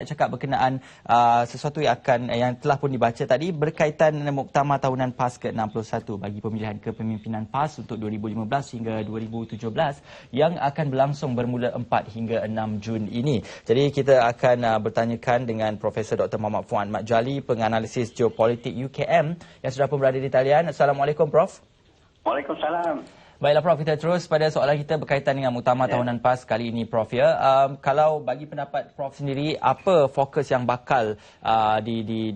Cakap berkenaan sesuatu yang telah pun dibaca tadi berkaitan dengan Muktamar Tahunan PAS ke-61 bagi pemilihan kepemimpinan PAS untuk 2015 hingga 2017 yang akan berlangsung bermula 4 hingga 6 Jun ini. Jadi kita akan bertanyakan dengan Profesor Dr. Muhammad Fuad Mat Jali, penganalisis geopolitik UKM yang sudah pun berada di talian. Assalamualaikum Prof. Waalaikumsalam. Baiklah Prof, kita terus pada soalan kita berkaitan dengan Muktamar Tahunan PAS kali ini Prof ya. Kalau bagi pendapat Prof sendiri, apa fokus yang bakal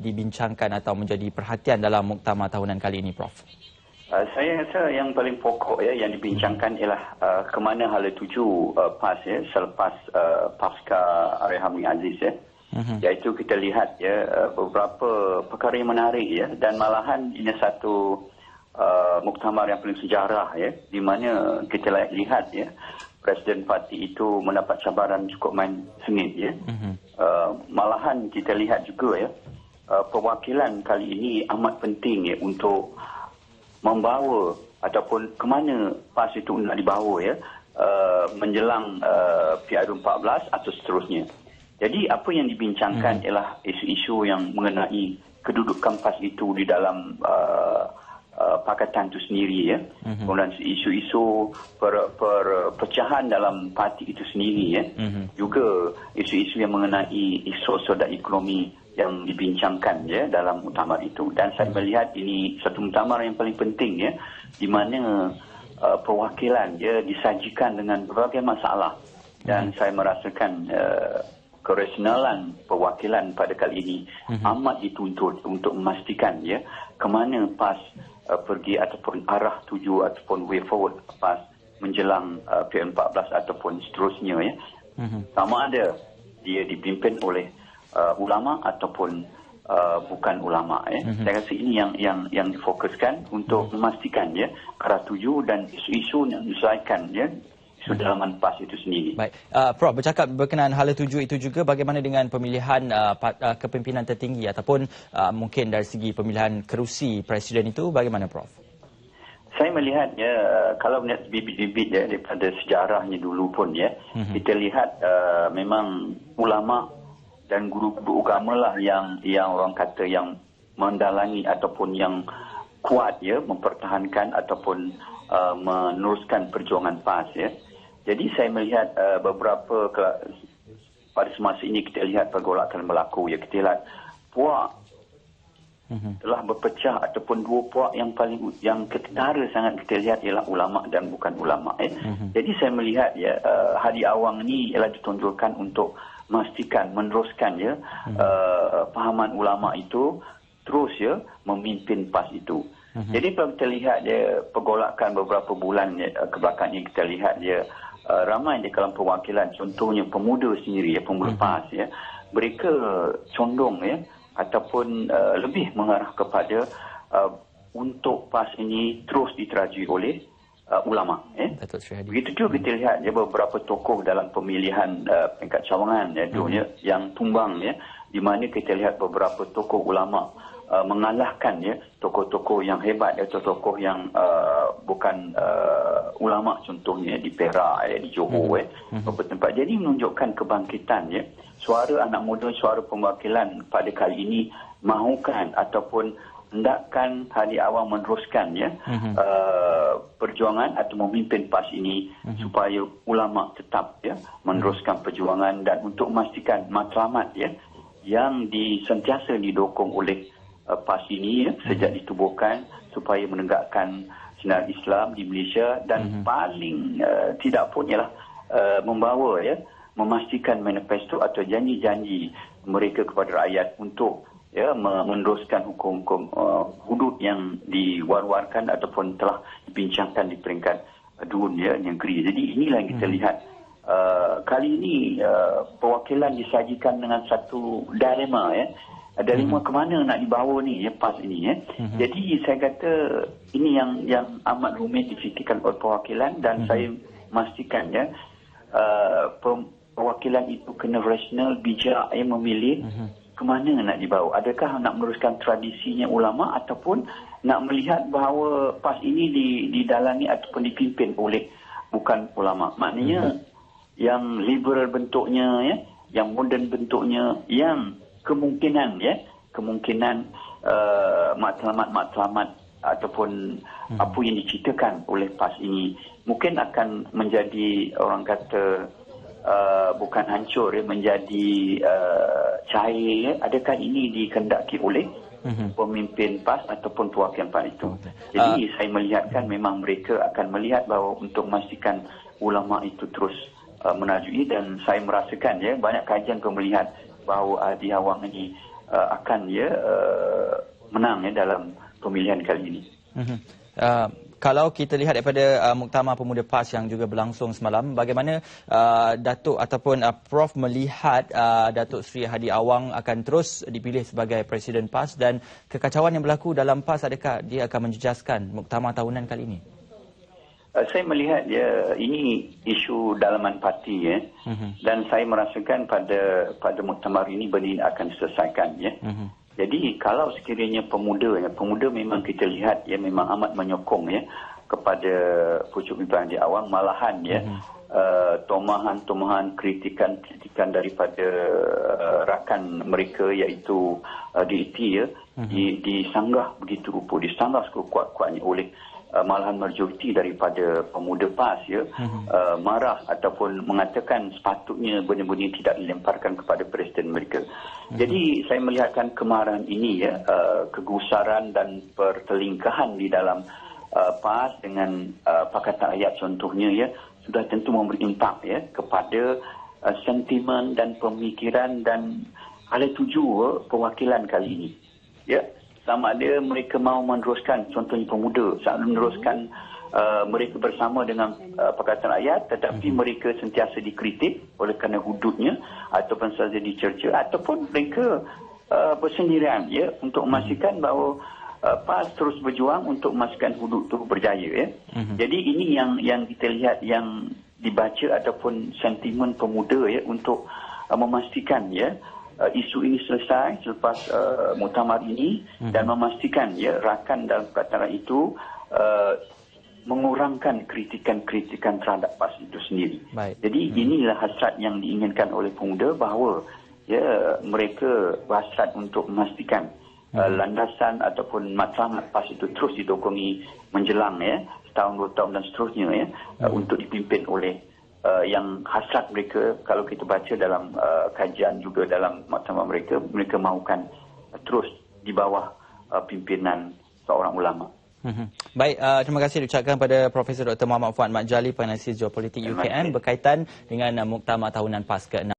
dibincangkan atau menjadi perhatian dalam Muktamar Tahunan kali ini Prof? Saya rasa yang paling pokok yang dibincangkan ialah ke mana hala tuju PAS selepas pasca Rehamli Aziz iaitu kita lihat beberapa perkara yang menarik dan malahan ini satu muktamar yang paling sejarah di mana kita lihat Presiden parti itu mendapat cabaran cukup sengit malahan kita lihat juga perwakilan kali ini amat penting untuk membawa ataupun ke mana PAS itu nak dibawa menjelang PRU14 atau seterusnya. Jadi apa yang dibincangkan ialah isu-isu yang mengenai kedudukan PAS itu di dalam pakatan itu sendiri kemudian isu-isu perpecahan dalam parti itu sendiri juga isu-isu yang mengenai isu dan ekonomi yang dibincangkan dalam muktamar itu. Dan saya melihat ini satu muktamar yang paling penting di mana perwakilan disajikan dengan berbagai masalah dan saya merasakan keresionalan perwakilan pada kali ini amat dituntut untuk memastikan ke mana PAS pergi ataupun arah tuju ataupun way forward PAS menjelang PRU14 ataupun seterusnya sama ada dia dipimpin oleh ulama ataupun bukan ulama Saya rasa ini yang difokuskan untuk memastikan arah tuju dan isu-isu yang disesuaikan dalaman PAS itu sendiri. Baik, Prof bercakap berkenaan hala tuju itu juga, bagaimana dengan pemilihan kepimpinan tertinggi ataupun mungkin dari segi pemilihan kerusi presiden itu, bagaimana Prof? Saya melihat kalau melihat bibit-bibit daripada sejarahnya dulu pun kita lihat memang ulama dan guru-guru agama lah yang orang kata yang mendalangi ataupun yang kuat mempertahankan ataupun meneruskan perjuangan PAS Jadi saya melihat beberapa pada semasa ini kita lihat pergolakan berlaku Kita lihat puak telah berpecah ataupun dua puak yang ketara sangat kita lihat ialah ulama dan bukan ulama Jadi saya melihat Hadi Awang ni ialah ditunjukkan untuk memastikan meneruskan pahaman ulama itu terus memimpin PAS itu. Jadi kalau kita lihat pergolakan beberapa bulan kebelakang ini, kita lihat ramai di kalangan perwakilan, contohnya pemuda sendiri, pemuda PAS mereka condong ataupun lebih mengarah kepada untuk PAS ini terus diterajui oleh ulama Begitu juga kita lihat beberapa tokoh dalam pemilihan peringkat cawangan yang tumbang di mana kita lihat beberapa tokoh ulama mengalahkan tokoh-tokoh yang hebat atau tokoh yang bukan ulama, contohnya di Perak di Johor beberapa tempat. Jadi menunjukkan kebangkitan suara anak muda, suara perwakilan pada kali ini mahukan ataupun hendakkan Hadi Awang meneruskan perjuangan atau memimpin PAS ini supaya ulama tetap meneruskan perjuangan dan untuk memastikan matlamat yang sentiasa didukung oleh PAS ini sejak ditubuhkan supaya menegakkan sinar Islam di Malaysia dan paling tidak pun ialah membawa memastikan manifesto atau janji-janji mereka kepada rakyat untuk meneruskan hukum-hukum hudud yang diwar-warkan ataupun telah dibincangkan di peringkat dunia negeri. Jadi inilah yang kita lihat kali ini perwakilan disajikan dengan satu dilema dilema ke mana nak dibawa ni PAS ini Jadi saya kata ini yang amat rumit difikirkan oleh perwakilan dan saya memastikan perwakilan itu kena rasional, bijak memilih ke mana nak dibawa. Adakah nak meneruskan tradisinya ulama ataupun nak melihat bahawa PAS ini didalangi ataupun dipimpin oleh bukan ulama. Maknanya yang liberal bentuknya yang moden bentuknya, yang kemungkinan matlamat ataupun apa yang diceritakan oleh PAS ini mungkin akan menjadi, orang kata, bukan hancur, menjadi cair. Adakah ini dikendaki oleh pemimpin PAS ataupun perwakilan PAS itu? Jadi saya melihatkan memang mereka akan melihat bahawa untuk memastikan ulama itu terus menajui, dan saya merasakan banyak kajian pun melihat bahawa Hadi Awang ini akan menang dalam pemilihan kali ini. Kalau kita lihat daripada Muktamar Pemuda PAS yang juga berlangsung semalam, bagaimana Datuk ataupun Prof melihat Datuk Seri Hadi Awang akan terus dipilih sebagai Presiden PAS, dan kekacauan yang berlaku dalam PAS, adakah dia akan menjejaskan Muktamar tahunan kali ini? Saya melihat ini isu dalaman parti dan saya merasakan pada muktamar ini benda ini akan diselesaikan Jadi kalau sekiranya pemuda memang kita lihat memang amat menyokong kepada pucuk pimpinan Hadi Awang, malahan tomahan-tomahan, kritikan daripada rakan mereka iaitu DET disanggah begitu rupa, disanggah sekuat-kuatnya oleh malahan majoriti daripada pemuda PAS marah ataupun mengatakan sepatutnya benda-benda tidak dilemparkan kepada presiden mereka. Jadi saya melihatkan kemarahan ini kegusaran dan pertelingkahan di dalam PAS dengan Pakatan Rakyat contohnya sudah tentu memberi impak kepada sentimen dan pemikiran dan hala tuju perwakilan kali ini. Sama ada mereka mahu meneruskan, contohnya pemuda, meneruskan mereka bersama dengan Pakatan Rakyat, tetapi mereka sentiasa dikritik oleh kerana hududnya, ataupun saja dicerca, ataupun mereka bersendirian untuk memastikan bahawa PAS terus berjuang untuk memastikan hudud itu berjaya. Jadi ini yang kita lihat, yang dibaca ataupun sentimen pemuda untuk memastikan isu ini selesai selepas muktamar ini dan memastikan rakan dalam Pakatan Rakyat itu mengurangkan kritikan-kritikan terhadap PAS itu sendiri. Jadi inilah hasrat yang diinginkan oleh pemuda, bahawa mereka berhasrat untuk memastikan landasan ataupun matlamat PAS itu terus didokongi menjelang setahun, 2 tahun dan seterusnya untuk dipimpin oleh yang hasrat mereka. Kalau kita baca dalam kajian juga dalam muktamar mereka mahukan terus di bawah pimpinan seorang ulama. Baik, terima kasih diucapkan pada Profesor Dr. Muhammad Fuad Mat Jali, penganalisis geopolitik UKM berkaitan dengan Muktamar tahunan PAS ke-6.